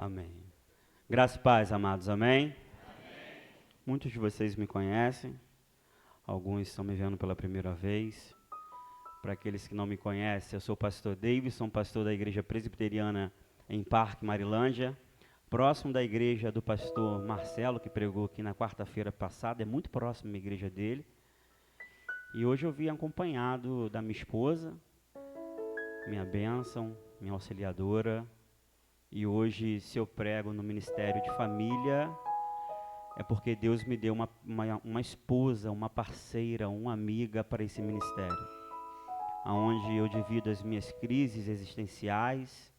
Amém. Graça e paz, amados, amém? Muitos de vocês me conhecem, alguns estão me vendo pela primeira vez. Para aqueles que não me conhecem, eu sou o pastor Davidson, pastor da Igreja Presbiteriana em Parque, Marilândia, próximo da igreja do pastor Marcelo, que pregou aqui na quarta-feira passada, é muito próximo da igreja dele. E hoje eu vim acompanhado da minha esposa, minha bênção, minha auxiliadora. E hoje, se eu prego no Ministério de Família, é porque Deus me deu uma esposa, uma parceira, uma amiga para esse ministério, onde eu divido as minhas crises existenciais,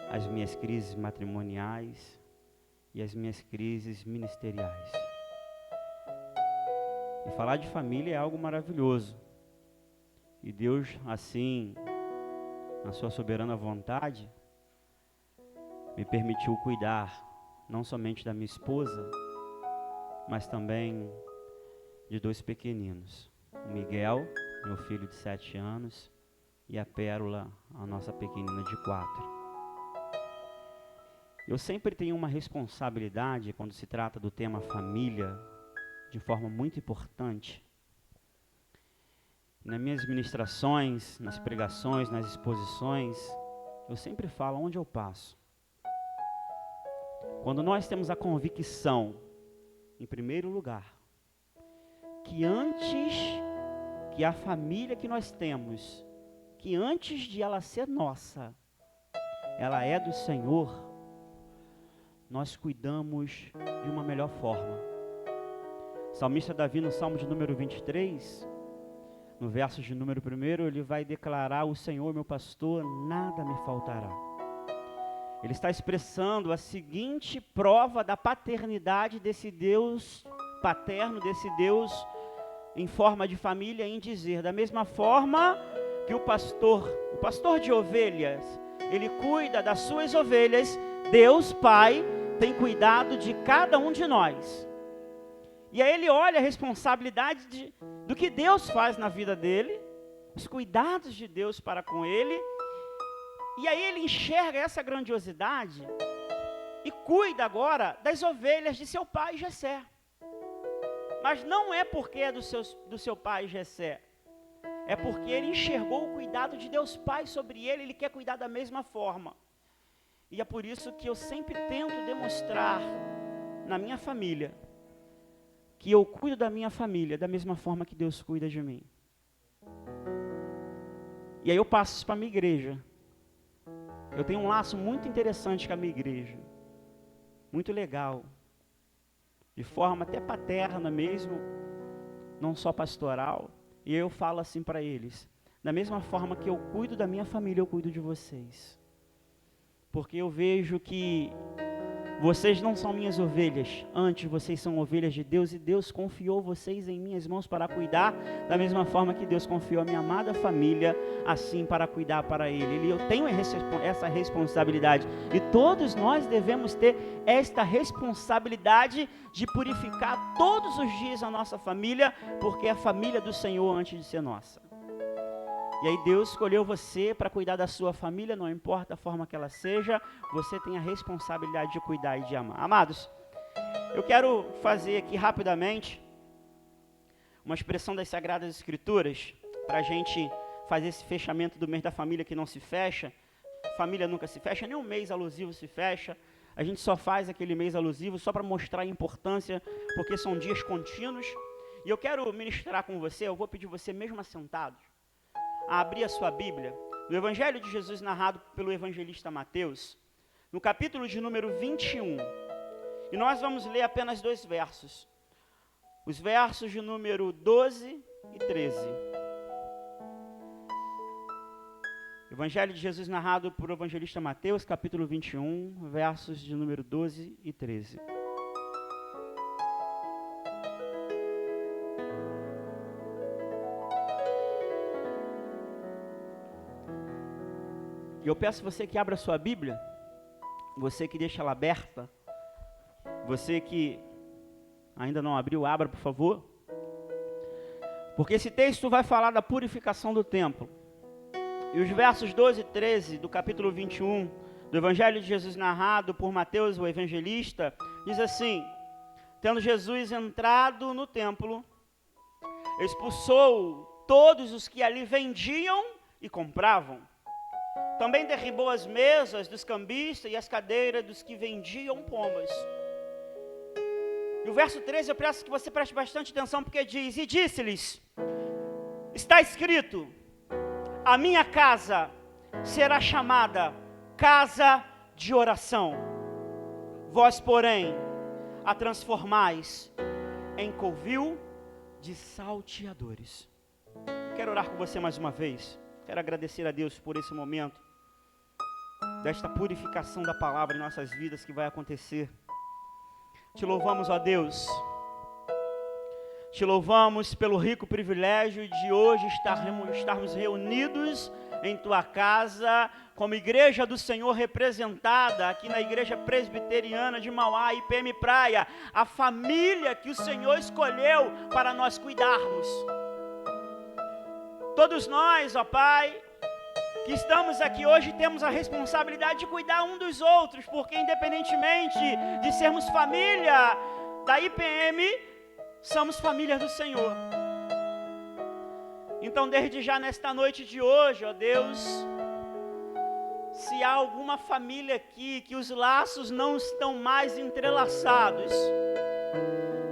as minhas crises matrimoniais e as minhas crises ministeriais. E falar de família é algo maravilhoso. E Deus, assim, na sua soberana vontade, me permitiu cuidar não somente da minha esposa, mas também de dois pequeninos. O Miguel, meu filho de 7 anos, e a Pérola, a nossa pequenina de 4. Eu sempre tenho uma responsabilidade quando se trata do tema família, de forma muito importante. Nas minhas ministrações, nas pregações, nas exposições, eu sempre falo onde eu passo. Quando nós temos a convicção, em primeiro lugar, que antes que a família que nós temos, que antes de ela ser nossa, ela é do Senhor, nós cuidamos de uma melhor forma. O salmista Davi, no Salmo de número 23, no verso de número 1, ele vai declarar: o Senhor, meu pastor, nada me faltará. Ele está expressando a seguinte prova da paternidade desse Deus paterno, desse Deus em forma de família, em dizer, da mesma forma que o pastor de ovelhas, ele cuida das suas ovelhas, Deus Pai tem cuidado de cada um de nós. E aí ele olha a responsabilidade do que Deus faz na vida dele, os cuidados de Deus para com ele. E aí ele enxerga essa grandiosidade e cuida agora das ovelhas de seu pai Jessé. Mas não é porque é do seu pai Jessé, é porque ele enxergou o cuidado de Deus Pai sobre ele, ele quer cuidar da mesma forma. E é por isso que eu sempre tento demonstrar na minha família, que eu cuido da minha família da mesma forma que Deus cuida de mim. E aí eu passo isso para a minha igreja. Eu tenho um laço muito interessante com a minha igreja, muito legal, de forma até paterna mesmo, não só pastoral. E eu falo assim para eles: da mesma forma que eu cuido da minha família, eu cuido de vocês. Porque eu vejo que vocês não são minhas ovelhas, antes vocês são ovelhas de Deus, e Deus confiou vocês em minhas mãos para cuidar, da mesma forma que Deus confiou a minha amada família, assim para cuidar para Ele. Eu tenho essa responsabilidade, e todos nós devemos ter esta responsabilidade de purificar todos os dias a nossa família, porque é a família do Senhor antes de ser nossa. E aí Deus escolheu você para cuidar da sua família, não importa a forma que ela seja, você tem a responsabilidade de cuidar e de amar. Amados, eu quero fazer aqui rapidamente uma expressão das Sagradas Escrituras, para a gente fazer esse fechamento do mês da família que não se fecha. Família nunca se fecha, nem um mês alusivo se fecha. A gente só faz aquele mês alusivo só para mostrar a importância, porque são dias contínuos. E eu quero ministrar com você, eu vou pedir você mesmo assentado, a abrir a sua Bíblia, no Evangelho de Jesus narrado pelo evangelista Mateus, no capítulo de número 21. E nós vamos ler apenas 2 versos. Os versos de número 12 e 13. Evangelho de Jesus narrado por evangelista Mateus, capítulo 21, versos de número 12 e 13. E eu peço você que abra a sua Bíblia, você que deixa ela aberta, você que ainda não abriu, abra, por favor. Porque esse texto vai falar da purificação do templo. E os versos 12 e 13 do capítulo 21 do Evangelho de Jesus narrado por Mateus, o evangelista, diz assim: tendo Jesus entrado no templo, expulsou todos os que ali vendiam e compravam. Também derribou as mesas dos cambistas e as cadeiras dos que vendiam pombas. E o verso 13 eu peço que você preste bastante atenção, porque diz: e disse-lhes, está escrito, a minha casa será chamada casa de oração. Vós, porém, a transformais em covil de salteadores. Quero orar com você mais uma vez. Quero agradecer a Deus por esse momento, desta purificação da palavra em nossas vidas que vai acontecer. Te louvamos, ó Deus. Te louvamos pelo rico privilégio de hoje estarmos reunidos em Tua casa, como igreja do Senhor representada aqui na Igreja Presbiteriana de Mauá, IPM Praia, a família que o Senhor escolheu para nós cuidarmos. Todos nós, ó Pai, que estamos aqui hoje, temos a responsabilidade de cuidar um dos outros, porque independentemente de sermos família da IPM, somos família do Senhor. Então, desde já nesta noite de hoje, ó Deus, se há alguma família aqui que os laços não estão mais entrelaçados,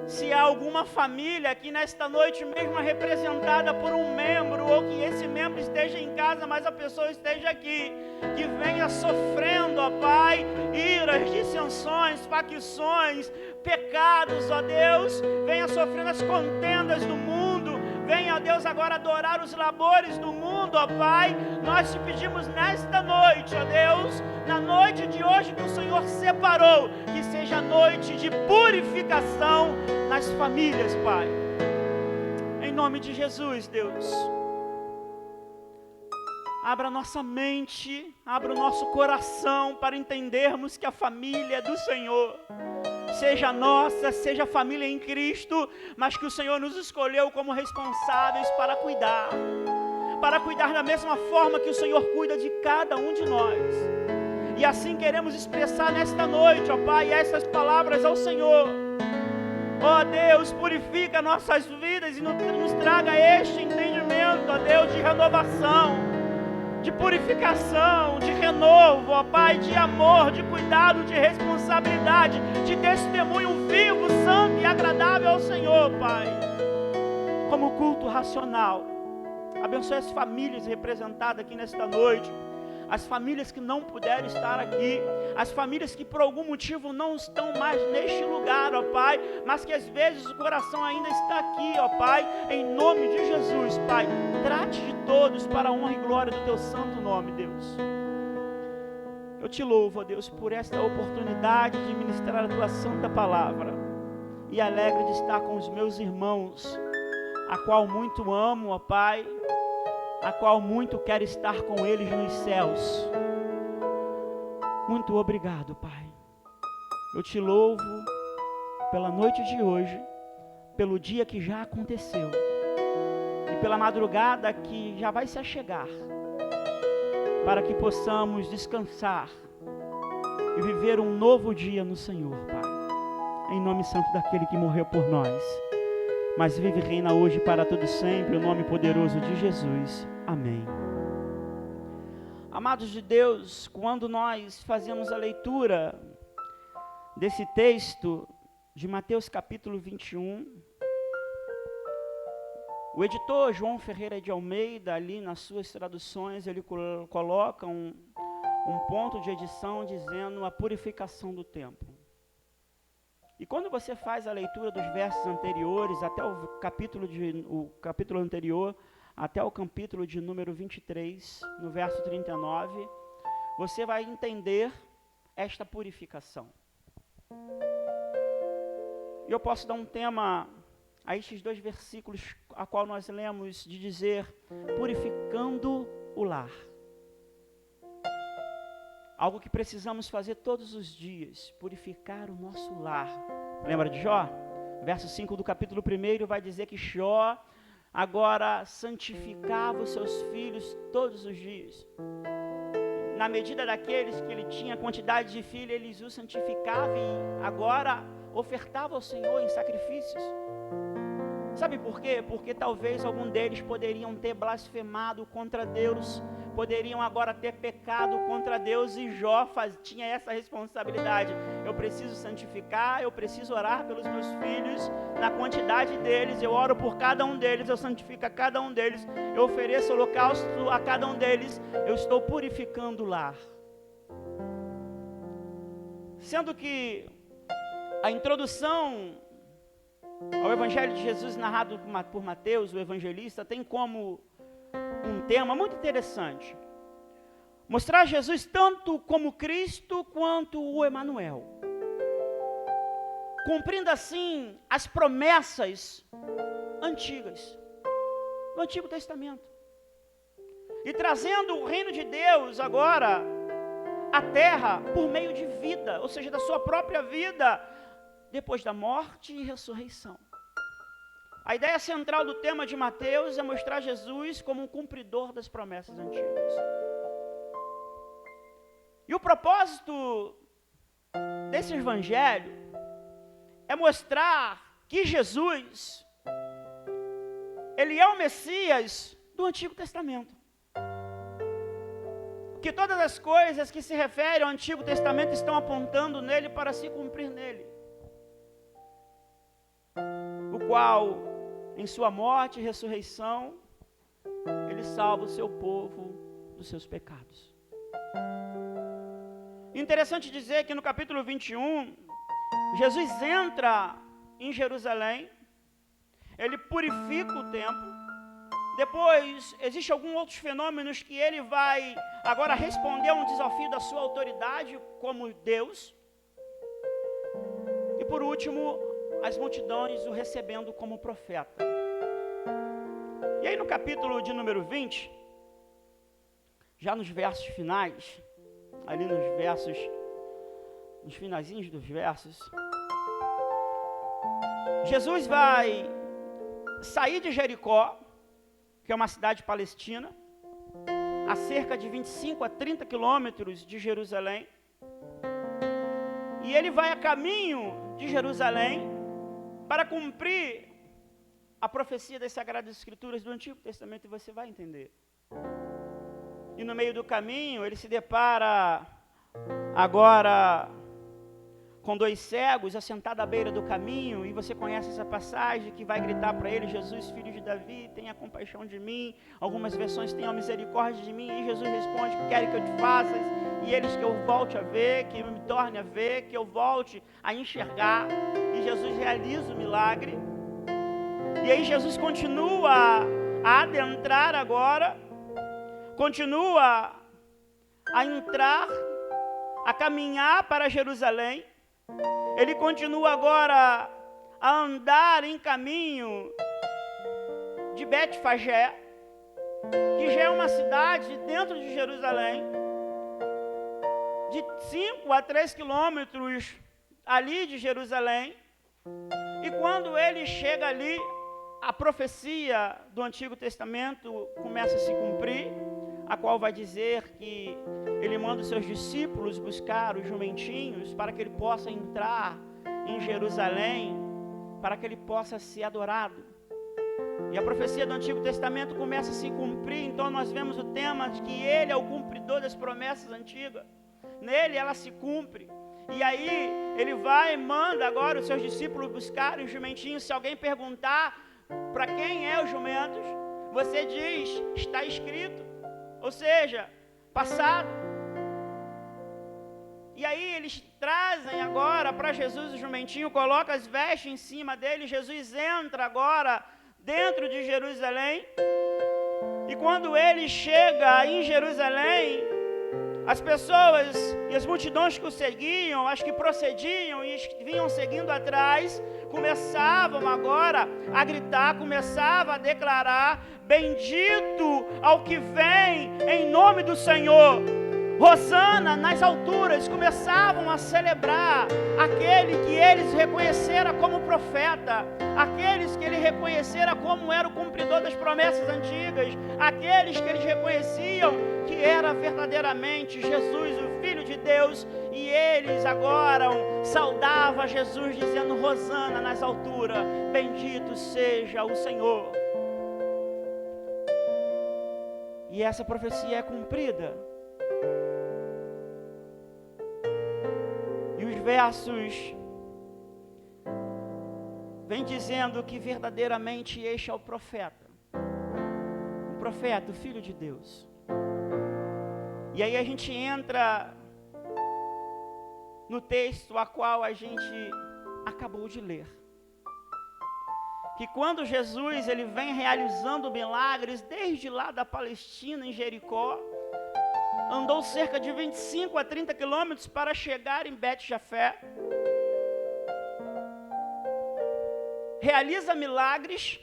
se há alguma família aqui nesta noite mesmo representada por um membro, ou que esse membro esteja em casa, mas a pessoa esteja aqui, que venha sofrendo, ó Pai, iras, dissensões, facções, pecados, ó Deus, venha sofrendo as contendas do mundo, venha, ó Deus, agora adorar os labores do mundo, ó Pai. Nós te pedimos nesta noite, ó Deus, na noite de hoje que o Senhor separou, que seja noite de purificação nas famílias, Pai. Em nome de Jesus, Deus. Abra nossa mente, abra o nosso coração para entendermos que a família é do Senhor. Seja nossa, seja a família em Cristo, mas que o Senhor nos escolheu como responsáveis para cuidar da mesma forma que o Senhor cuida de cada um de nós. E assim queremos expressar nesta noite, ó Pai, essas palavras ao Senhor. Ó Deus, purifica nossas vidas e nos traga este entendimento, ó Deus, de renovação, de purificação, de renovo, ó Pai, de amor, de cuidado, de responsabilidade, de testemunho vivo, santo e agradável ao Senhor, Pai. Como culto racional, abençoe as famílias representadas aqui nesta noite, as famílias que não puderam estar aqui, as famílias que por algum motivo não estão mais neste lugar, ó Pai, mas que às vezes o coração ainda está aqui, ó Pai, em nome de Jesus, Pai, trate de todos para a honra e glória do Teu santo nome, Deus. Eu te louvo, ó Deus, por esta oportunidade de ministrar a Tua santa palavra, e alegre de estar com os meus irmãos, a qual muito amo, ó Pai, a qual muito quero estar com eles nos céus. Muito obrigado, Pai. Eu te louvo pela noite de hoje, pelo dia que já aconteceu e pela madrugada que já vai se achegar, para que possamos descansar e viver um novo dia no Senhor, Pai. Em nome santo daquele que morreu por nós, mas vive e reina hoje para todo sempre, o nome poderoso de Jesus. Amém. Amados de Deus, quando nós fazemos a leitura desse texto de Mateus capítulo 21, o editor João Ferreira de Almeida, ali nas suas traduções, ele coloca um ponto de edição dizendo a purificação do templo. E quando você faz a leitura dos versos anteriores, até o capítulo anterior, até o capítulo de número 23, no verso 39, você vai entender esta purificação. E eu posso dar um tema a estes dois versículos, a qual nós lemos, de dizer, purificando o lar. Algo que precisamos fazer todos os dias, purificar o nosso lar. Lembra de Jó? Verso 5 do capítulo 1 vai dizer que Jó agora santificava os seus filhos todos os dias. na medida daqueles que ele tinha quantidade de filhos, eles o santificavam e agora ofertava ao Senhor em sacrifícios. Sabe por quê? Porque talvez algum deles poderiam ter blasfemado contra Deus, poderiam agora ter pecado contra Deus, e Jó tinha essa responsabilidade. Eu preciso santificar, eu preciso orar pelos meus filhos, na quantidade deles, eu oro por cada um deles, eu santifico a cada um deles, eu ofereço holocausto a cada um deles, eu estou purificando o lar. Sendo que a introdução ao Evangelho de Jesus narrado por Mateus, o evangelista, tem como um tema muito interessante: mostrar Jesus tanto como Cristo quanto o Emanuel, cumprindo assim as promessas antigas do Antigo Testamento e trazendo o reino de Deus agora à terra por meio de vida, ou seja, da sua própria vida, depois da morte e ressurreição. A ideia central do tema de Mateus é mostrar Jesus como um cumpridor das promessas antigas. E o propósito desse evangelho é mostrar que Jesus, ele é o Messias do Antigo Testamento. Que todas as coisas que se referem ao Antigo Testamento estão apontando nele para se cumprir nele. O qual, em sua morte e ressurreição, ele salva o seu povo dos seus pecados. Interessante dizer que no capítulo 21, Jesus entra em Jerusalém, ele purifica o templo. Depois, existem alguns outros fenômenos que ele vai agora responder a um desafio da sua autoridade como Deus. E por último, as multidões o recebendo como profeta. E aí no capítulo de número 20, já nos versos finais, ali nos finalzinhos dos versos, Jesus vai sair de Jericó, que é uma cidade palestina, a cerca de 25 a 30 quilômetros de Jerusalém, e ele vai a caminho de Jerusalém para cumprir a profecia das Sagradas Escrituras do Antigo Testamento, e você vai entender. E no meio do caminho, ele se depara agora com dois cegos assentados à beira do caminho, e você conhece essa passagem que vai gritar para ele: Jesus, filho de Davi, tenha compaixão de mim. Algumas versões tenham misericórdia de mim, e Jesus responde: que querem que eu te faça? E eles que eu volte a ver, que eu me torne a ver, que eu volte a enxergar. E Jesus realiza o milagre. E aí Jesus continua a adentrar agora, continua a entrar, a caminhar para Jerusalém. Ele continua agora a andar em caminho de Betfagé, que já é uma cidade dentro de Jerusalém, de 5 a 3 quilômetros ali de Jerusalém. E quando ele chega ali, a profecia do Antigo Testamento começa a se cumprir, a qual vai dizer que ele manda os seus discípulos buscar os jumentinhos para que ele possa entrar em Jerusalém, para que ele possa ser adorado. E a profecia do Antigo Testamento começa a se cumprir, então nós vemos o tema de que ele é o cumpridor das promessas antigas. Nele ela se cumpre. E aí ele vai e manda agora os seus discípulos buscarem os jumentinhos. Se alguém perguntar para quem é os jumentos, você diz: está escrito. Ou seja, passado. E aí eles trazem agora para Jesus o jumentinho, coloca as vestes em cima dele. Jesus entra agora dentro de Jerusalém. E quando ele chega em Jerusalém, as pessoas e as multidões que o seguiam, as que procediam e as que vinham seguindo atrás, começavam agora a gritar, começavam a declarar: bendito ao que vem em nome do Senhor. Hosana nas alturas, começavam a celebrar aquele que eles reconheceram como profeta, aqueles que eles reconheceram como era o cumpridor das promessas antigas, aqueles que eles reconheciam que era verdadeiramente Jesus, o Filho de Deus, e eles agora saudavam Jesus dizendo: Hosana nas alturas, bendito seja o Senhor. E essa profecia é cumprida. E os versos vem dizendo que verdadeiramente este é o profeta, o Filho de Deus. E aí a gente entra no texto a qual a gente acabou de ler. Que quando Jesus ele vem realizando milagres desde lá da Palestina, em Jericó, andou cerca de 25 a 30 quilômetros para chegar em Bet-Jafé, realiza milagres.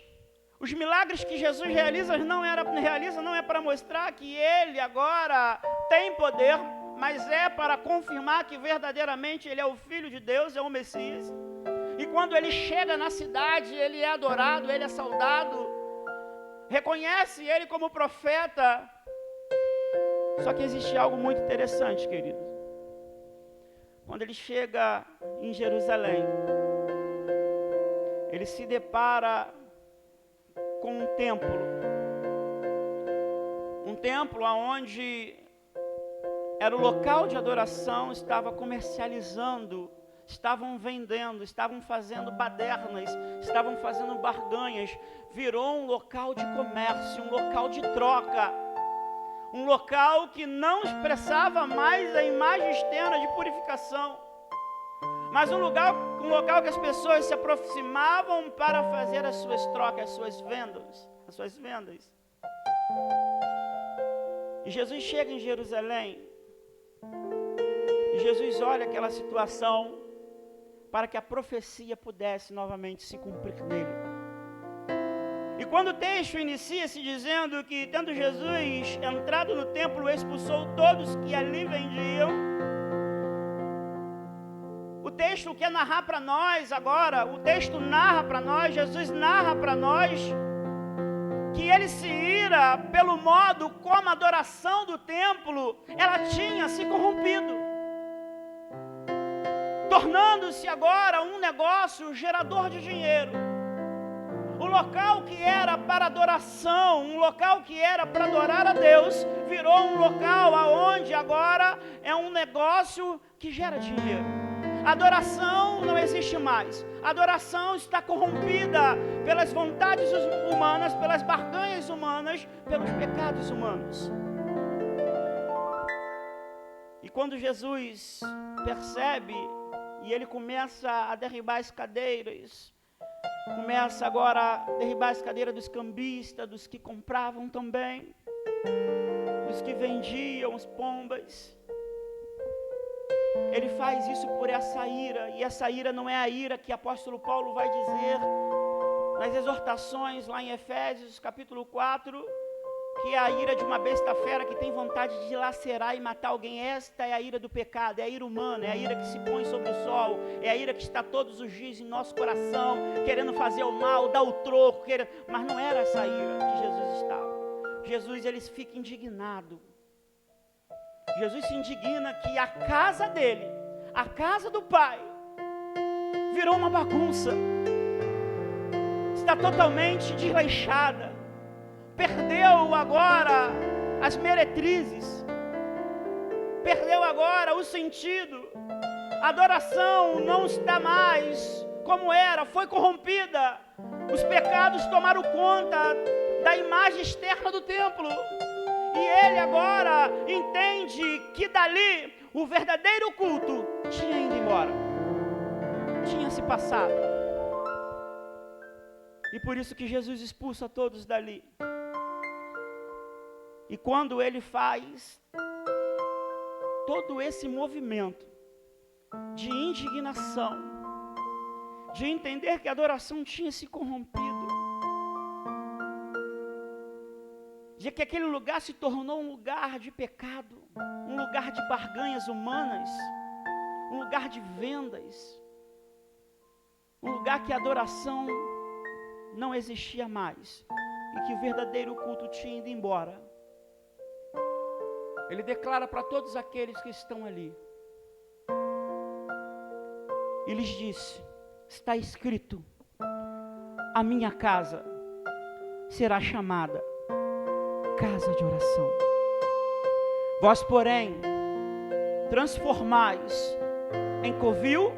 Os milagres que Jesus realiza não é para mostrar que ele agora tem poder, mas é para confirmar que verdadeiramente ele é o Filho de Deus, é o Messias. E quando ele chega na cidade, ele é adorado, ele é saudado, reconhece ele como profeta. Só que existe algo muito interessante, querido. Quando ele chega em Jerusalém, ele se depara com um templo onde era o local de adoração, estava comercializando, estavam vendendo, estavam fazendo badernas, estavam fazendo barganhas, virou um local de comércio, um local de troca, um local que não expressava mais a imagem externa de purificação, mas um local que as pessoas se aproximavam para fazer as suas trocas, as suas vendas. E Jesus chega em Jerusalém, e Jesus olha aquela situação para que a profecia pudesse novamente se cumprir nele. E quando o texto inicia se dizendo que, tendo Jesus entrado no templo, expulsou todos que ali vendiam, o texto quer narrar para nós agora, Jesus narra para nós, que ele se ira pelo modo como a adoração do templo, ela tinha se corrompido, tornando-se agora um negócio gerador de dinheiro. O local que era para adoração, um local que era para adorar a Deus, virou um local aonde agora é um negócio que gera dinheiro. Adoração não existe mais. Adoração está corrompida pelas vontades humanas, pelas barganhas humanas, pelos pecados humanos. E quando Jesus percebe, e ele começa a derribar as cadeiras, começa agora a derribar as cadeiras dos cambistas, dos que compravam também, dos que vendiam os pombas. Ele faz isso por essa ira, e essa ira não é a ira que o apóstolo Paulo vai dizer nas exortações lá em Efésios capítulo 4, que é a ira de uma besta fera que tem vontade de dilacerar e matar alguém. Esta é a ira do pecado, é a ira humana, é a ira que se põe sobre o sol, é a ira que está todos os dias em nosso coração, querendo fazer o mal, dar o troco, mas não era essa ira que Jesus estava. Jesus, ele fica indignado. Jesus se indigna que a casa dele, a casa do Pai, virou uma bagunça, está totalmente desleixada, perdeu agora as meretrizes, perdeu agora o sentido, a adoração não está mais como era, foi corrompida, os pecados tomaram conta da imagem externa do templo. E ele agora entende que dali o verdadeiro culto tinha ido embora, tinha se passado. E por isso que Jesus expulsa todos dali. E quando ele faz todo esse movimento de indignação, de entender que a adoração tinha se corrompido, de que aquele lugar se tornou um lugar de pecado, um lugar de barganhas humanas, um lugar de vendas, um lugar que a adoração não existia mais e que o verdadeiro culto tinha ido embora. Ele declara para todos aqueles que estão ali, e lhes disse: está escrito, a minha casa será chamada casa de oração. Vós, porém, transformais em covil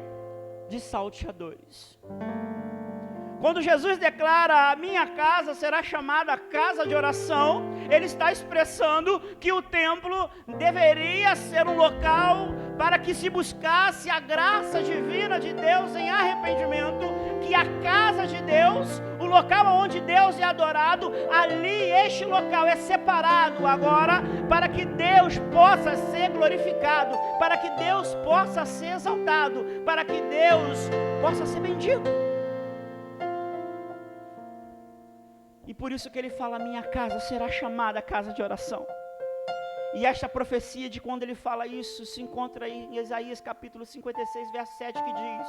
de salteadores. Quando Jesus declara, a minha casa será chamada casa de oração, ele está expressando que o templo deveria ser um local para que se buscasse a graça divina de Deus em arrependimento, que a casa de Deus, o local onde Deus é adorado, ali este local é separado agora para que Deus possa ser glorificado, para que Deus possa ser exaltado, para que Deus possa ser bendito. E por isso que ele fala, minha casa será chamada casa de oração. E esta profecia de quando ele fala isso, se encontra aí em Isaías capítulo 56, verso 7, que diz: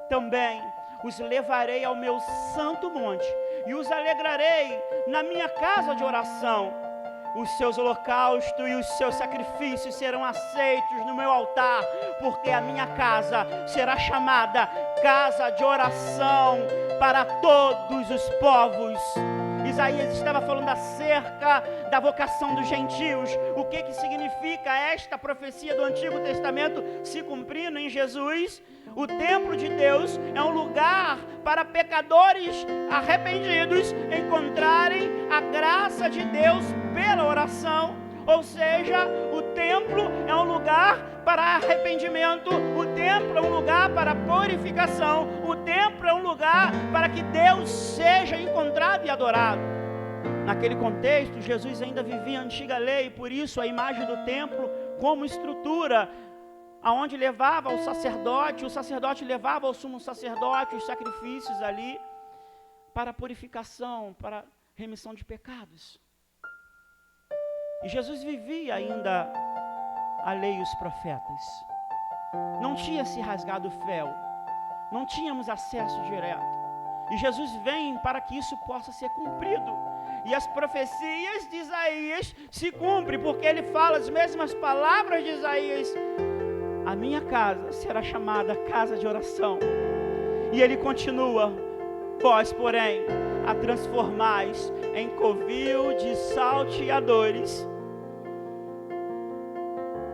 também os levarei ao meu santo monte, e os alegrarei na minha casa de oração. Os seus holocaustos e os seus sacrifícios serão aceitos no meu altar, porque a minha casa será chamada casa de oração para todos os povos. Isaías estava falando acerca da vocação dos gentios. O que significa esta profecia do Antigo Testamento se cumprindo em Jesus? O templo de Deus é um lugar para pecadores arrependidos encontrarem a graça de Deus pela oração. Ou seja, o templo é um lugar para arrependimento, o templo é um lugar para purificação, o templo é um lugar para que Deus seja encontrado e adorado. Naquele contexto, Jesus ainda vivia a antiga lei, por isso a imagem do templo como estrutura, aonde levava o sacerdote levava ao sumo sacerdote os sacrifícios ali, para purificação, para remissão de pecados. E Jesus vivia ainda a lei e os profetas. Não tinha se rasgado o véu, não tínhamos acesso direto. E Jesus vem para que isso possa ser cumprido. E as profecias de Isaías se cumprem, porque ele fala as mesmas palavras de Isaías: a minha casa será chamada casa de oração. E ele continua: vós, porém, a transformais em covil de salteadores.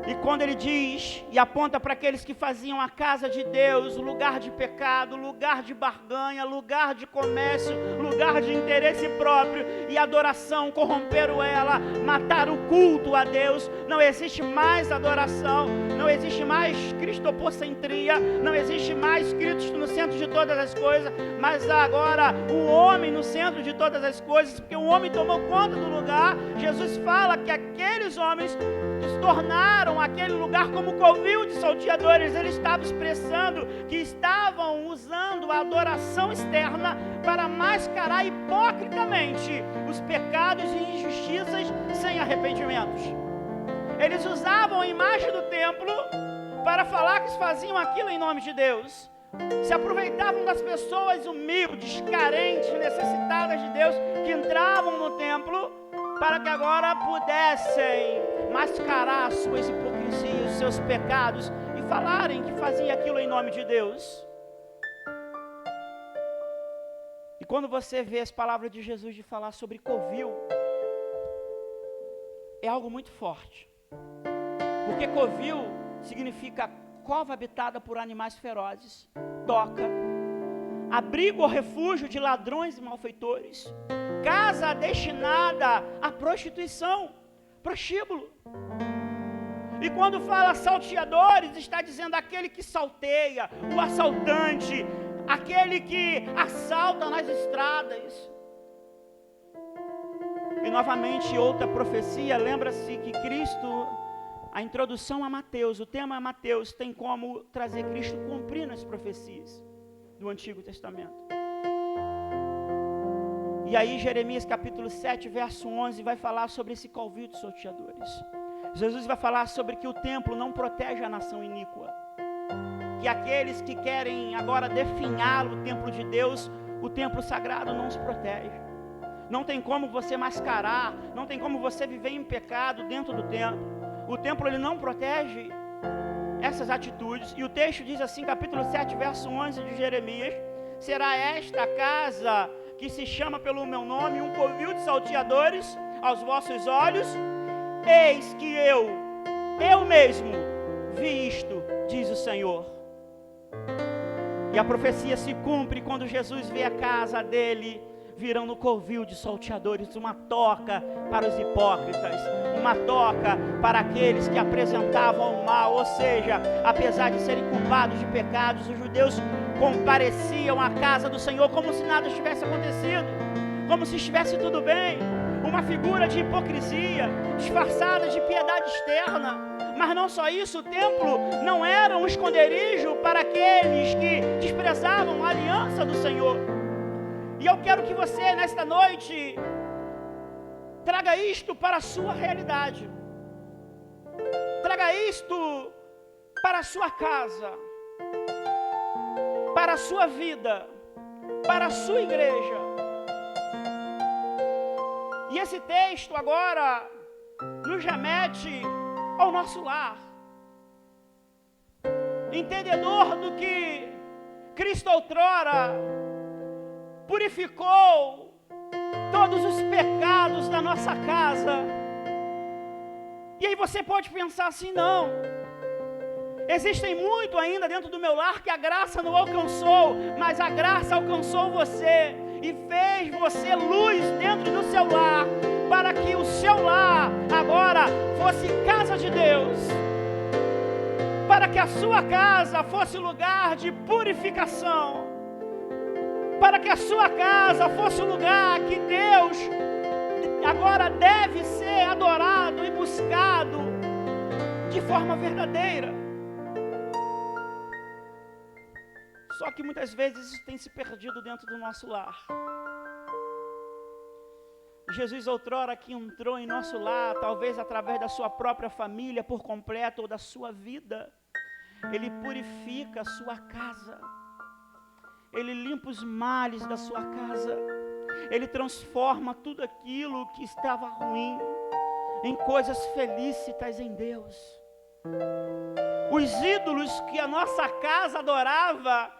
E quando ele diz e aponta para aqueles que faziam a casa de Deus lugar de pecado, lugar de barganha, lugar de comércio, lugar de interesse próprio e adoração, corromperam ela, mataram o culto a Deus, não existe mais adoração, não existe mais cristopocentria, não existe mais Cristo no centro de todas as coisas, mas agora o homem no centro de todas as coisas, porque o homem tomou conta do lugar. Jesus fala que aqueles homens se tornaram aquele lugar como covil de salteadores. Ele estava expressando que estavam usando a adoração externa para mascarar hipocritamente os pecados e injustiças sem arrependimentos. Eles usavam a imagem do templo para falar que faziam aquilo em nome de Deus. Se aproveitavam das pessoas humildes, carentes, necessitadas de Deus, que entravam no templo, para que agora pudessem mascarar as suas hipocrisias, os seus pecados, e falarem que fazia aquilo em nome de Deus. E quando você vê as palavras de Jesus de falar sobre covil, é algo muito forte. Porque covil significa cova habitada por animais ferozes, toca, abrigo ou refúgio de ladrões e malfeitores, casa destinada à prostituição, prostíbulo. E quando fala salteadores, está dizendo aquele que salteia, o assaltante, aquele que assalta nas estradas. E novamente outra profecia, lembra-se que Cristo, a introdução a Mateus, o tema a Mateus, tem como trazer Cristo cumprindo as profecias do Antigo Testamento. E aí Jeremias capítulo 7, verso 11, vai falar sobre esse covil de salteadores. Jesus vai falar sobre que o templo não protege a nação iníqua. Que aqueles que querem agora definhar o templo de Deus, o templo sagrado não os protege. Não tem como você mascarar, não tem como você viver em pecado dentro do templo. O templo ele não protege essas atitudes. E o texto diz assim, capítulo 7, verso 11 de Jeremias: será esta casa que se chama pelo meu nome um covil de salteadores aos vossos olhos? Eis que eu mesmo vi isto, diz o Senhor. E a profecia se cumpre quando Jesus vê a casa dele virando covil de salteadores, uma toca para os hipócritas, uma toca para aqueles que apresentavam o mal. Ou seja, apesar de serem culpados de pecados, os judeus compareciam à casa do Senhor como se nada tivesse acontecido, como se estivesse tudo bem. Uma figura de hipocrisia, disfarçada de piedade externa. Mas não só isso, o templo não era um esconderijo para aqueles que desprezavam a aliança do Senhor. E eu quero que você, nesta noite, traga isto para a sua realidade. Traga isto para a sua casa, para a sua vida, para a sua igreja. E esse texto agora nos remete ao nosso lar. Entendedor do que Cristo outrora purificou todos os pecados da nossa casa. E aí você pode pensar assim, não, existem muito ainda dentro do meu lar que a graça não alcançou, mas a graça alcançou você e fez você luz dentro do seu lar, para que o seu lar agora fosse casa de Deus, para que a sua casa fosse lugar de purificação, para que a sua casa fosse um lugar que Deus agora deve ser adorado e buscado de forma verdadeira. Só que muitas vezes isso tem se perdido dentro do nosso lar. Jesus outrora que entrou em nosso lar, talvez através da sua própria família por completo ou da sua vida, Ele purifica a sua casa. Ele limpa os males da sua casa. Ele transforma tudo aquilo que estava ruim em coisas felícitas em Deus. Os ídolos que a nossa casa adorava,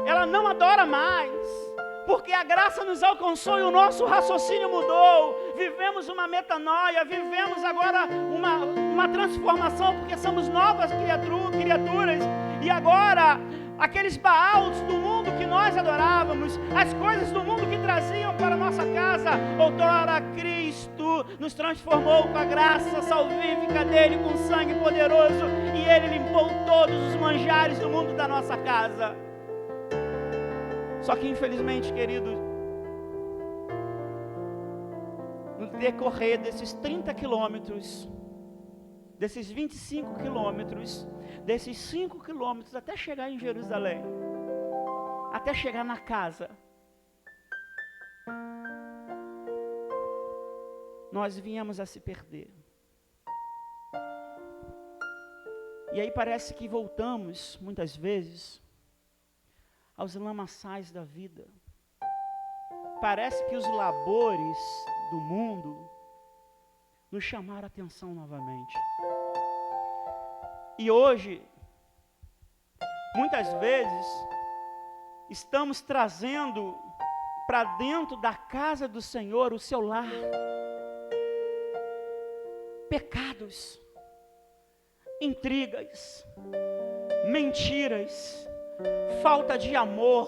ela não adora mais, porque a graça nos alcançou e o nosso raciocínio mudou. Vivemos uma metanoia, vivemos agora uma transformação, porque somos novas criaturas. E agora, aqueles Baals do mundo que nós adorávamos, as coisas do mundo que traziam para a nossa casa, outrora Cristo nos transformou com a graça salvífica dele, com sangue poderoso, e Ele limpou todos os manjares do mundo da nossa casa. Só que infelizmente, querido, no decorrer desses 30 quilômetros, desses 25 quilômetros, desses 5 quilômetros até chegar em Jerusalém, até chegar na casa, nós viemos a se perder. E aí parece que voltamos, muitas vezes, aos lamaçais da vida. Parece que os labores do mundo nos chamaram a atenção novamente. E hoje, muitas vezes, estamos trazendo para dentro da casa do Senhor, o seu lar, pecados, intrigas, mentiras, falta de amor,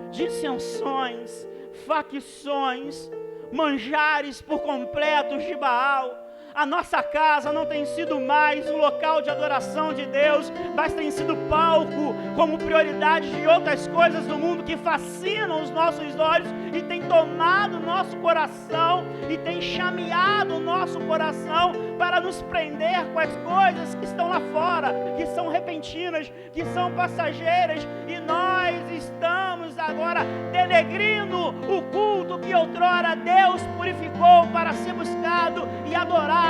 dissensões, facções, manjares por completos de Baal. A nossa casa não tem sido mais um local de adoração de Deus, mas tem sido palco como prioridade de outras coisas do mundo que fascinam os nossos olhos e tem tomado o nosso coração e tem chameado o nosso coração para nos prender com as coisas que estão lá fora, que são repentinas, que são passageiras, e nós estamos agora denegrindo o culto que outrora Deus purificou para ser buscado e adorado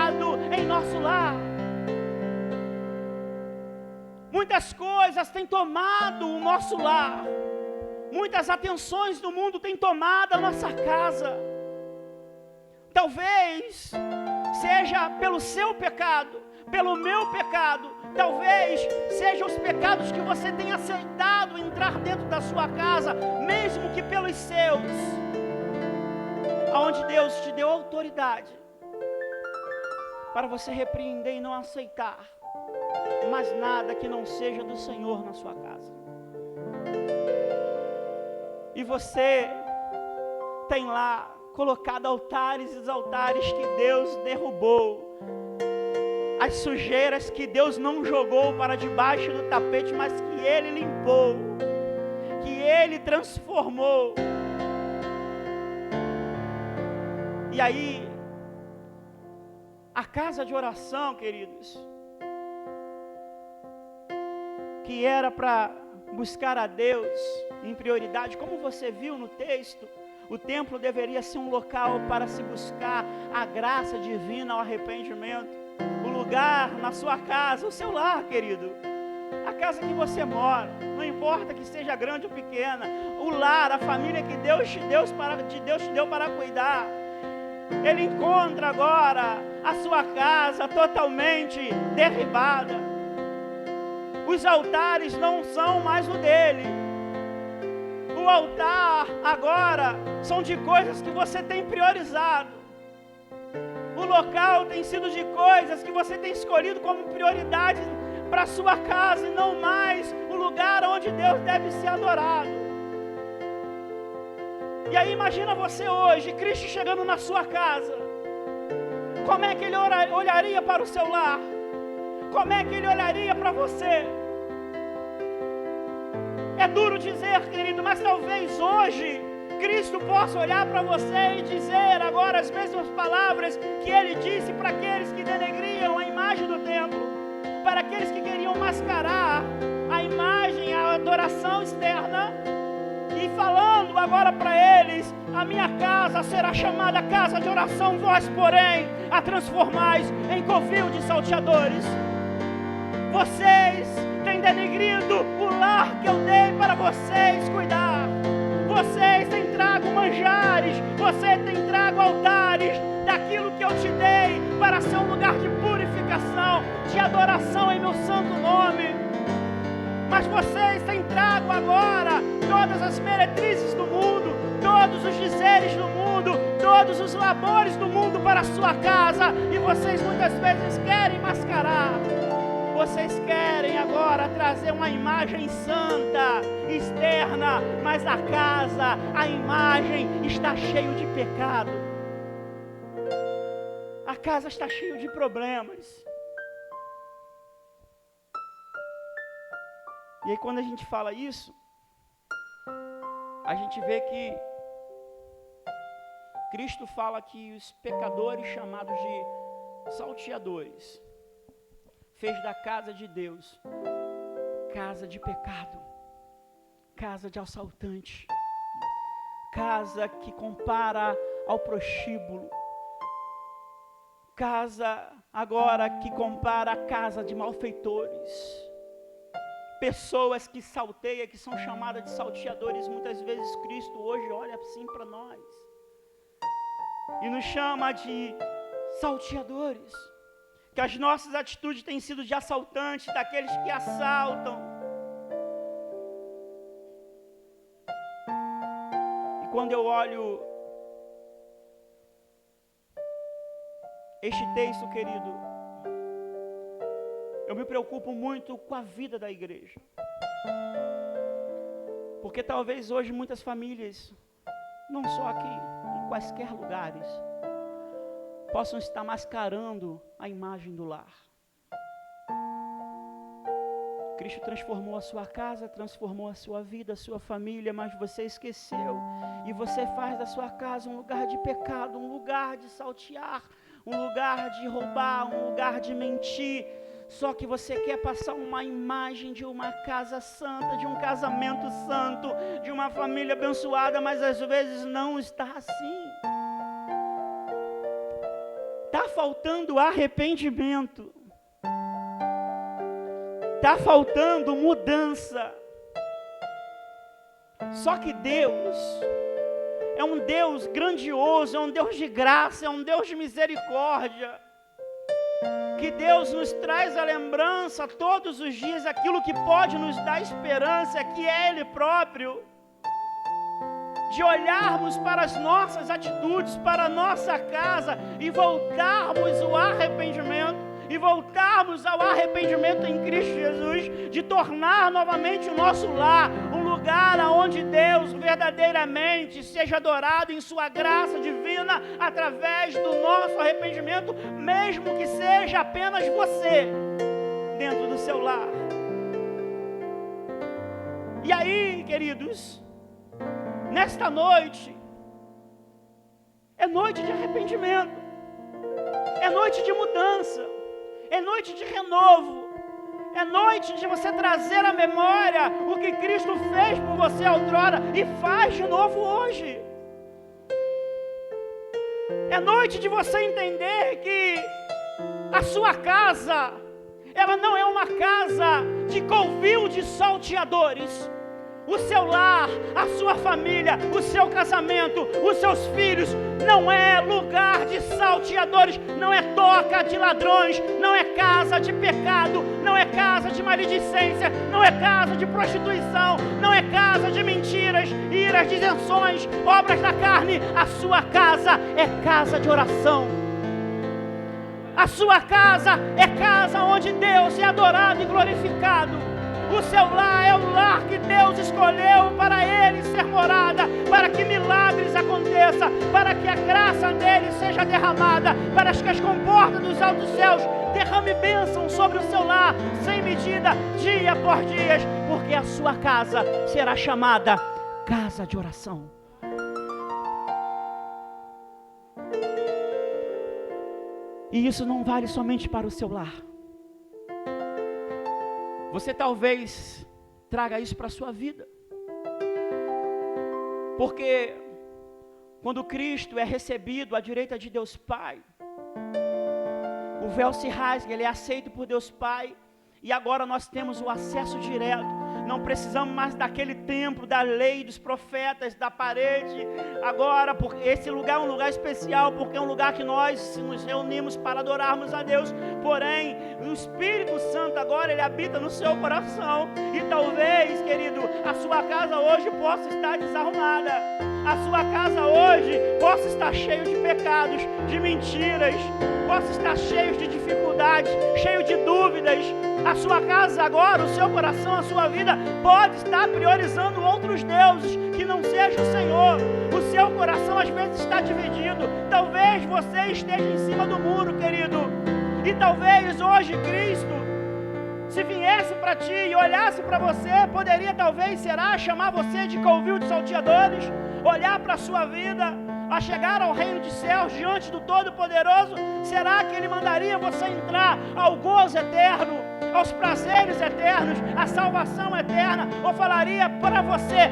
em nosso lar. Muitas coisas têm tomado o nosso lar. Muitas atenções do mundo têm tomado a nossa casa. Talvez seja pelo seu pecado, pelo meu pecado. Talvez sejam os pecados que você tem aceitado entrar dentro da sua casa, mesmo que pelos seus, aonde Deus te deu autoridade para você repreender e não aceitar mais nada que não seja do Senhor na sua casa. E você tem lá colocado altares e altares que Deus derrubou, as sujeiras que Deus não jogou para debaixo do tapete, mas que Ele limpou, que Ele transformou. E aí, a casa de oração, queridos, que era para buscar a Deus em prioridade, como você viu no texto, o templo deveria ser um local para se buscar a graça divina, o arrependimento. O lugar na sua casa, o seu lar, querido, a casa que você mora, não importa que seja grande ou pequena, o lar, a família que Deus te deu para cuidar. Ele encontra agora a sua casa totalmente derribada. Os altares não são mais o dele. O altar agora são de coisas que você tem priorizado. O local tem sido de coisas que você tem escolhido como prioridade para a sua casa, e não mais o lugar onde Deus deve ser adorado. E aí imagina você hoje, Cristo chegando na sua casa. Como é que Ele olharia para o seu lar? Como é que Ele olharia para você? É duro dizer, querido, mas talvez hoje Cristo possa olhar para você e dizer agora as mesmas palavras que Ele disse para aqueles que denegriam a imagem do templo, para aqueles que queriam mascarar a imagem, a adoração externa, e falando agora para eles: a minha casa será chamada casa de oração, vós, porém, a transformais em covil de salteadores. Vocês têm denegrido o lar que eu dei para vocês cuidar. Vocês têm trago manjares, você tem trago altares daquilo que eu te dei para ser um lugar de purificação, de adoração em meu santo nome. Mas vocês têm trago agora todas as meretrizes do mundo, todos os dizeres do mundo, todos os labores do mundo para a sua casa, e vocês muitas vezes querem mascarar. Vocês querem agora trazer uma imagem santa, externa, mas a casa, a imagem está cheia de pecado. A casa está cheia de problemas. E aí quando a gente fala isso, a gente vê que Cristo fala que os pecadores chamados de salteadores fez da casa de Deus casa de pecado, casa de assaltante, casa que compara ao prostíbulo, casa agora que compara a casa de malfeitores, pessoas que salteiam, que são chamadas de salteadores. Muitas vezes Cristo hoje olha assim para nós e nos chama de salteadores, que as nossas atitudes têm sido de assaltantes, daqueles que assaltam. E quando eu olho este texto, querido, eu me preocupo muito com a vida da igreja. Porque talvez hoje muitas famílias, não só aqui, em quaisquer lugares, possam estar mascarando a imagem do lar. Cristo transformou a sua casa, transformou a sua vida, a sua família, mas você esqueceu. E você faz da sua casa um lugar de pecado, um lugar de saltear, um lugar de roubar, um lugar de mentir. Só que você quer passar uma imagem de uma casa santa, de um casamento santo, de uma família abençoada, mas às vezes não está assim. Está faltando arrependimento. Está faltando mudança. Só que Deus é um Deus grandioso, é um Deus de graça, é um Deus de misericórdia. Que Deus nos traz a lembrança todos os dias, aquilo que pode nos dar esperança, que é Ele próprio. De olharmos para as nossas atitudes, para a nossa casa e voltarmos ao arrependimento, e voltarmos ao arrependimento em Cristo Jesus, de tornar novamente o nosso lar um lugar onde Deus verdadeiramente seja adorado em sua graça divina, através do nosso arrependimento, mesmo que seja apenas você, dentro do seu lar. E aí, queridos, nesta noite, é noite de arrependimento, é noite de mudança, é noite de renovo, é noite de você trazer à memória o que Cristo fez por você outrora e faz de novo hoje. É noite de você entender que a sua casa, ela não é uma casa de covil de salteadores. O seu lar, a sua família, o seu casamento, os seus filhos, não é lugar de salteadores, não é toca de ladrões, não é casa de pecado, não é casa de maledicência, não é casa de prostituição, não é casa de mentiras, iras, disenções, obras da carne. A sua casa é casa de oração. A sua casa é casa onde Deus é adorado e glorificado. O seu lar é o lar que Deus escolheu para Ele ser morada, para que milagres aconteçam, para que a graça dEle seja derramada, para que as comportas dos altos céus derrame bênção sobre o seu lar, sem medida, dia por dia, porque a sua casa será chamada casa de oração. E isso não vale somente para o seu lar. Você talvez traga isso para a sua vida. Porque quando Cristo é recebido à direita de Deus Pai, o véu se rasga, Ele é aceito por Deus Pai, e agora nós temos o acesso direto. Não precisamos mais daquele templo, da lei, dos profetas, da parede. Agora, esse lugar é um lugar especial, porque é um lugar que nós nos reunimos para adorarmos a Deus. Porém, o Espírito Santo agora, Ele habita no seu coração. E talvez, querido, a sua casa hoje possa estar desarrumada. A sua casa hoje possa estar cheio de pecados, de mentiras, possa estar cheio de dificuldades, cheio de dúvidas. A sua casa agora, o seu coração, a sua vida pode estar priorizando outros deuses que não seja o Senhor. O seu coração às vezes está dividido. Talvez você esteja em cima do muro, querido. E talvez hoje Cristo, se viesse para ti e olhasse para você, poderia talvez, chamar você de covil de salteadores, olhar para a sua vida, a chegar ao reino de céus diante do Todo-Poderoso. Será que Ele mandaria você entrar ao gozo eterno, aos prazeres eternos, à salvação eterna? Ou falaria para você: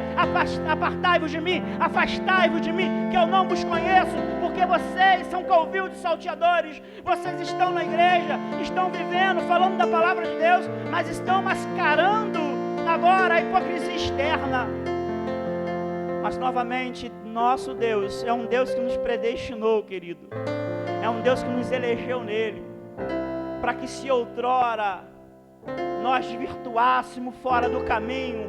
apartai-vos de mim, afastai-vos de mim, que eu não vos conheço, porque vocês são covil de salteadores. Vocês estão na igreja, estão vivendo, falando da palavra de Deus, mas estão mascarando agora a hipocrisia externa. Mas novamente, nosso Deus é um Deus que nos predestinou, querido. É um Deus que nos elegeu nele, para que se outrora nós desvirtuássemos fora do caminho,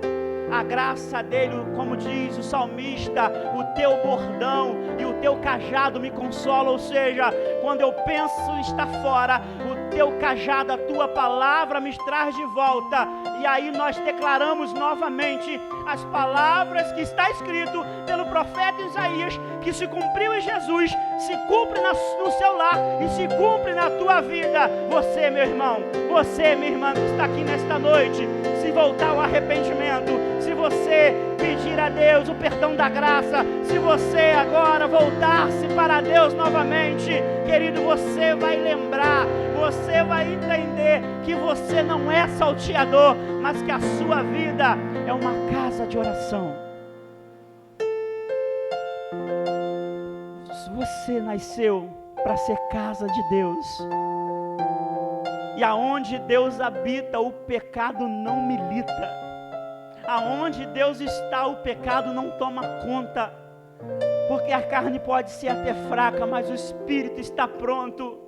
a graça dele, como diz o salmista: o teu bordão e o teu cajado me consolam. Ou seja, quando eu penso estar fora, o teu cajado, a tua palavra me traz de volta. E aí nós declaramos novamente as palavras que está escrito pelo profeta Isaías, que se cumpriu em Jesus, se cumpre no seu lar e se cumpre na tua vida. Você, meu irmão, você, minha irmã, que está aqui nesta noite, se voltar ao arrependimento, se você pedir a Deus o perdão da graça, se você agora voltar-se para Deus novamente, querido, você vai lembrar, você vai entender que você não é salteador, mas que a sua vida é uma casa de oração. Você nasceu para ser casa de Deus. E aonde Deus habita, o pecado não milita. Aonde Deus está, o pecado não toma conta. Porque a carne pode ser até fraca, mas o Espírito está pronto.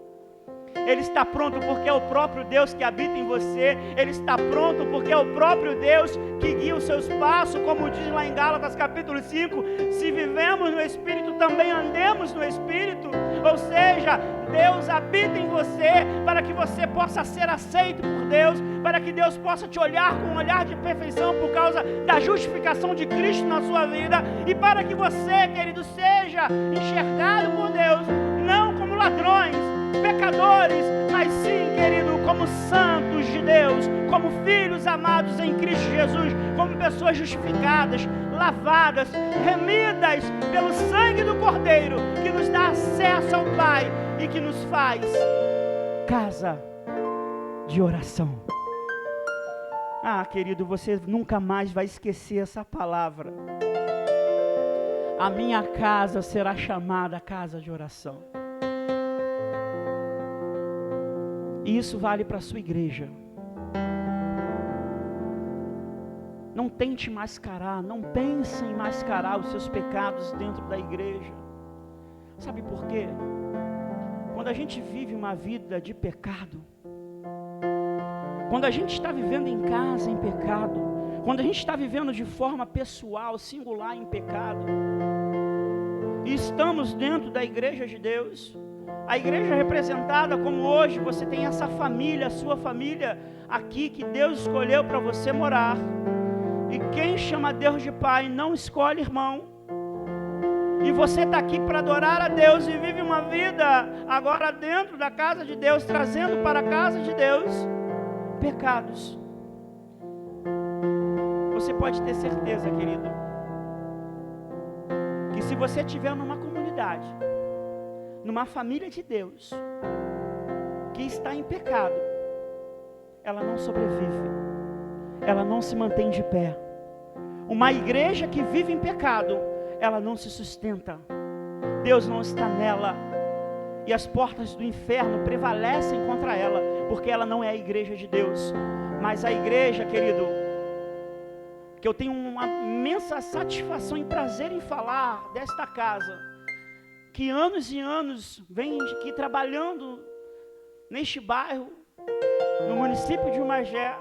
Ele está pronto porque é o próprio Deus que habita em você. Ele está pronto porque é o próprio Deus que guia os seus passos, como diz lá em Gálatas capítulo 5, se vivemos no Espírito, também andemos no Espírito. Ou seja, Deus habita em você para que você possa ser aceito por Deus, para que Deus possa te olhar com um olhar de perfeição por causa da justificação de Cristo na sua vida, e para que você, querido, seja enxergado por Deus, não como ladrões, pecadores, mas sim, querido, como santos de Deus, como filhos amados em Cristo Jesus, como pessoas justificadas, lavadas, remidas pelo sangue do Cordeiro, que nos dá acesso ao Pai e que nos faz casa de oração. Ah, querido, você nunca mais vai esquecer essa palavra. A minha casa será chamada casa de oração. E isso vale para a sua igreja. Não tente mascarar, não pense em mascarar os seus pecados dentro da igreja. Sabe por quê? Quando a gente vive uma vida de pecado, quando a gente está vivendo em casa em pecado, quando a gente está vivendo de forma pessoal, singular em pecado, e estamos dentro da igreja de Deus, a igreja representada como hoje, você tem essa família, a sua família aqui que Deus escolheu para você morar. E quem chama Deus de Pai não escolhe irmão. E você está aqui para adorar a Deus e vive uma vida agora dentro da casa de Deus, trazendo para a casa de Deus pecados. Você pode ter certeza, querido, que se você estiver numa comunidade, numa família de Deus, que está em pecado, ela não sobrevive, ela não se mantém de pé. Uma igreja que vive em pecado, ela não se sustenta, Deus não está nela, e as portas do inferno prevalecem contra ela, porque ela não é a igreja de Deus. Mas a igreja, querido, que eu tenho uma imensa satisfação e prazer em falar desta casa, que anos e anos vem aqui trabalhando neste bairro, no município de Magé,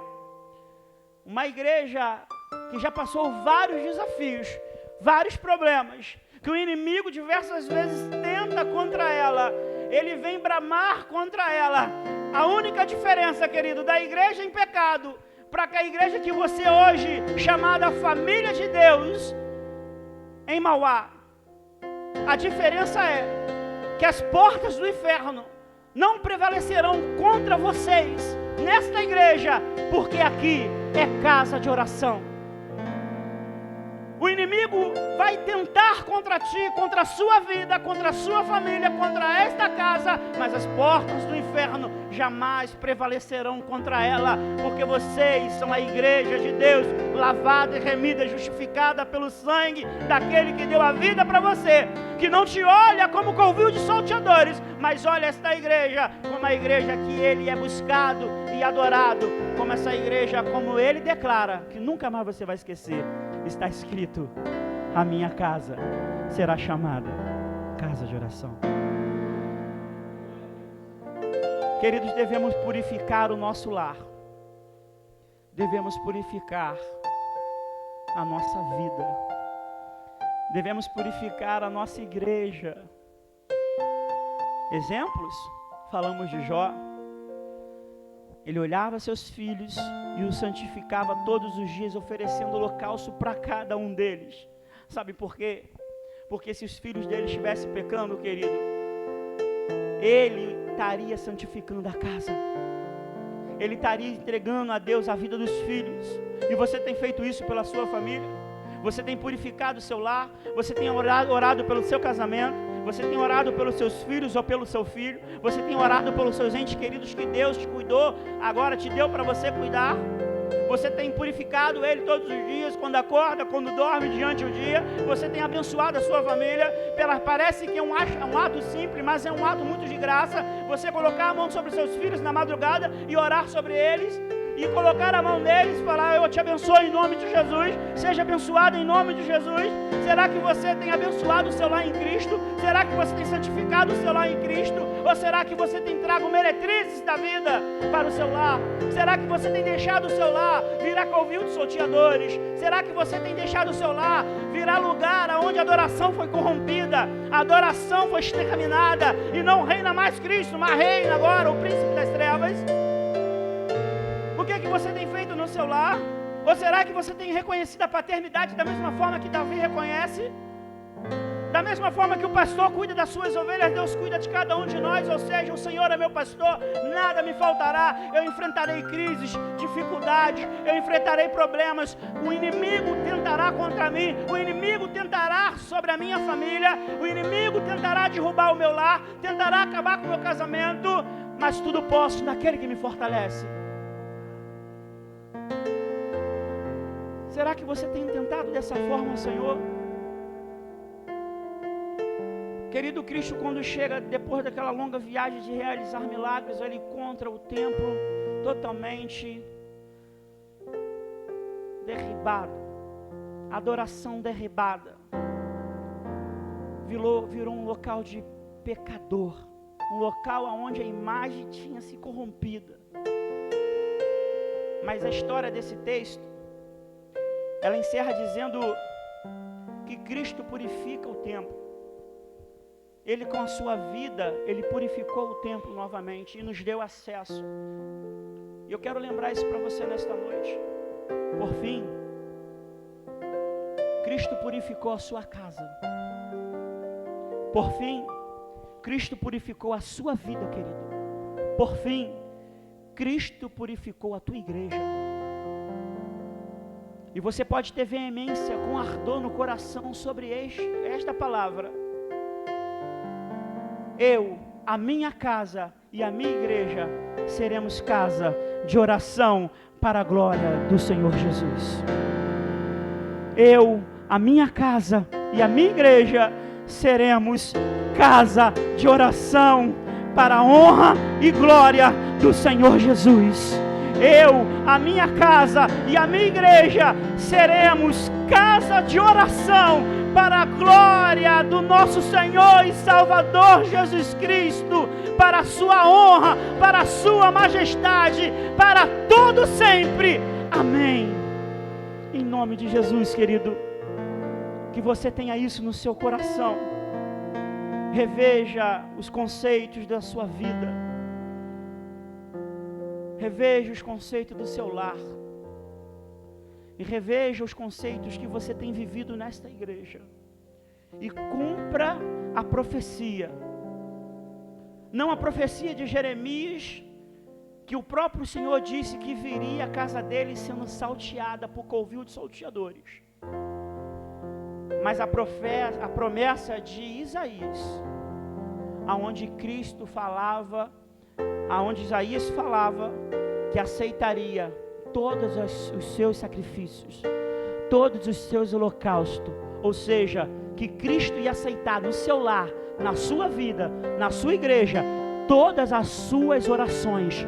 uma igreja que já passou vários desafios, vários problemas, que o inimigo diversas vezes tenta contra ela, ele vem bramar contra ela. A única diferença, querido, da igreja em pecado para que a igreja que você hoje, chamada Família de Deus, em Mauá, a diferença é que as portas do inferno não prevalecerão contra vocês nesta igreja, porque aqui é casa de oração. O inimigo vai tentar contra ti, contra a sua vida, contra a sua família, contra esta casa, mas as portas do inferno jamais prevalecerão contra ela, porque vocês são a igreja de Deus, lavada e remida, justificada pelo sangue daquele que deu a vida para você, que não te olha como covil de salteadores, mas olha esta igreja como a igreja que ele é buscado e adorado, como essa igreja, como ele declara, que nunca mais você vai esquecer. Está escrito: a minha casa será chamada casa de oração. Queridos, devemos purificar o nosso lar. Devemos purificar a nossa vida. Devemos purificar a nossa igreja. Exemplos? Falamos de Jó. Ele olhava seus filhos e os santificava todos os dias, oferecendo holocausto para cada um deles. Sabe por quê? Porque se os filhos dele estivessem pecando, querido, ele estaria santificando a casa. Ele estaria entregando a Deus a vida dos filhos. E você tem feito isso pela sua família? Você tem purificado o seu lar? Você tem orado pelo seu casamento? Você tem orado pelos seus filhos ou pelo seu filho? Você tem orado pelos seus entes queridos que Deus te cuidou, agora te deu para você cuidar? Você tem purificado ele todos os dias, quando acorda, quando dorme, diante do dia. Você tem abençoado a sua família. Parece que é um ato simples, mas é um ato muito de graça. Você colocar a mão sobre seus filhos na madrugada e orar sobre eles. E colocar a mão neles e falar: eu te abençoo em nome de Jesus. Seja abençoado em nome de Jesus. Será que você tem abençoado o seu lar em Cristo? Será que você tem santificado o seu lar em Cristo? Ou será que você tem trago meretrizes da vida para o seu lar? Será que você tem deixado o seu lar virar covil de salteadores? Será que você tem deixado o seu lar virar lugar onde a adoração foi corrompida, a adoração foi exterminada e não reina mais Cristo, mas reina agora o príncipe das trevas? O que você tem feito no seu lar? Ou será que você tem reconhecido a paternidade da mesma forma que Davi reconhece? Da mesma forma que o pastor cuida das suas ovelhas, Deus cuida de cada um de nós. Ou seja, o Senhor é meu pastor, nada me faltará. Eu enfrentarei crises, dificuldades, eu enfrentarei problemas. O inimigo tentará contra mim, o inimigo tentará sobre a minha família, o inimigo tentará derrubar o meu lar, tentará acabar com o meu casamento, mas tudo posso naquele que me fortalece. Será que você tem tentado dessa forma, Senhor? Querido, Cristo, quando chega depois daquela longa viagem de realizar milagres, ele encontra o templo totalmente derribado, adoração derribada, virou um local de pecador, um local onde a imagem tinha se corrompida. Mas a história desse texto, ela encerra dizendo que Cristo purifica o templo. Ele, com a sua vida, ele purificou o templo novamente e nos deu acesso. E eu quero lembrar isso para você nesta noite. Por fim, Cristo purificou a sua casa. Por fim, Cristo purificou a sua vida, querido. Por fim, Cristo purificou a tua igreja. E você pode ter veemência, com ardor no coração sobre esta palavra. Eu, a minha casa e a minha igreja seremos casa de oração para a glória do Senhor Jesus. Eu, a minha casa e a minha igreja seremos casa de oração para a honra e glória do Senhor Jesus. Eu, a minha casa e a minha igreja seremos casa de oração para a glória do nosso Senhor e Salvador Jesus Cristo, para a sua honra, para a sua majestade, para todo sempre. Amém. Em nome de Jesus, querido, que você tenha isso no seu coração. Reveja os conceitos da sua vida. Reveja os conceitos do seu lar. E reveja os conceitos que você tem vivido nesta igreja. E cumpra a profecia. Não a profecia de Jeremias, que o próprio Senhor disse que viria a casa dele sendo salteada por covil de salteadores. Mas a promessa de Isaías, aonde Cristo falava, aonde Isaías falava que aceitaria todos os seus sacrifícios, todos os seus holocaustos, ou seja, que Cristo ia aceitar no seu lar, na sua vida, na sua igreja, todas as suas orações,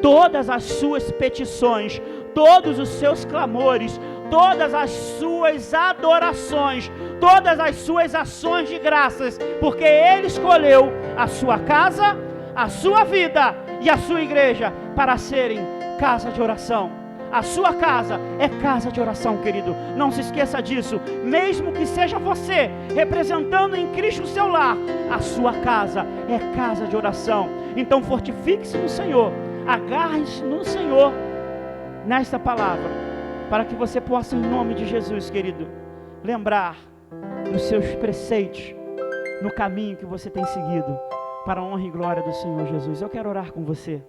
todas as suas petições, todos os seus clamores, todas as suas adorações, todas as suas ações de graças, porque Ele escolheu a sua casa, a sua vida e a sua igreja para serem casa de oração. A sua casa é casa de oração, querido. Não se esqueça disso. Mesmo que seja você representando em Cristo o seu lar, a sua casa é casa de oração. Então fortifique-se no Senhor, agarre-se no Senhor nesta palavra, para que você possa, em nome de Jesus, querido, lembrar dos seus preceitos no caminho que você tem seguido, para a honra e glória do Senhor Jesus. Eu quero orar com você.